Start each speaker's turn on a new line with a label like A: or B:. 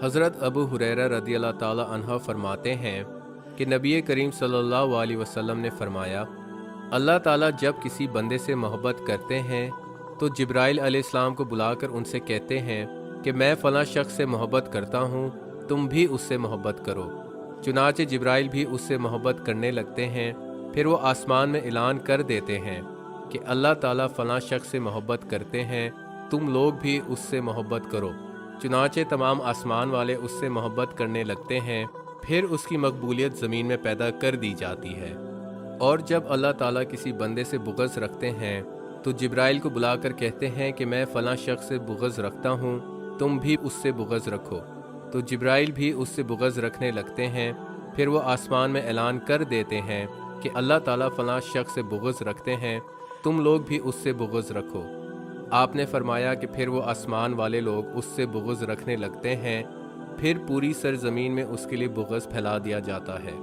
A: हज़रत अबू हुरैरा रदियल्लाहु ताला अन्हा फरमाते हैं कि नबी करीम सल्लल्लाहु अलैहि वसल्लम ने फरमाया, अल्लाह ताला जब किसी बंदे से मोहब्बत करते हैं तो जिब्राइल अलैहिस्सलाम को बुलाकर उनसे कहते हैं कि मैं फ़लाँ शख्स से मोहब्बत करता हूँ, तुम भी उससे मोहब्बत करो। चुनाचे जिब्राइल भी उससे मोहब्बत करने लगते हैं। फिर वो आसमान में ऐलान कर देते हैं कि अल्लाह ताला फ़लाँ शख्स से मोहब्बत करते हैं, तुम लोग भी उससे मोहब्बत करो। चुनाचे तमाम आसमान वाले उससे मोहब्बत करने लगते हैं। फिर उसकी मकबूलियत ज़मीन में पैदा कर दी जाती है। और जब अल्लाह ताला किसी बंदे से बुग़्ज़ रखते हैं तो जिब्राइल को बुलाकर कहते हैं कि मैं फ़लाँ शख्स से बुग़्ज़ रखता हूँ, तुम भी उससे बुग़्ज़ रखो। तो जिब्राइल भी उससे बुग़्ज़ रखने लगते हैं। फिर वो आसमान में ऐलान कर देते हैं कि अल्लाह ताला फ़लाँ शख्स से बुग़्ज़ रखते हैं, तुम लोग भी उससे बुग़्ज़ रखो। आपने फरमाया कि फिर वो आसमान वाले लोग उससे बुग़्ज़ रखने लगते हैं। फिर पूरी सरज़मीन में उसके लिए बुग़्ज़ फैला दिया जाता है।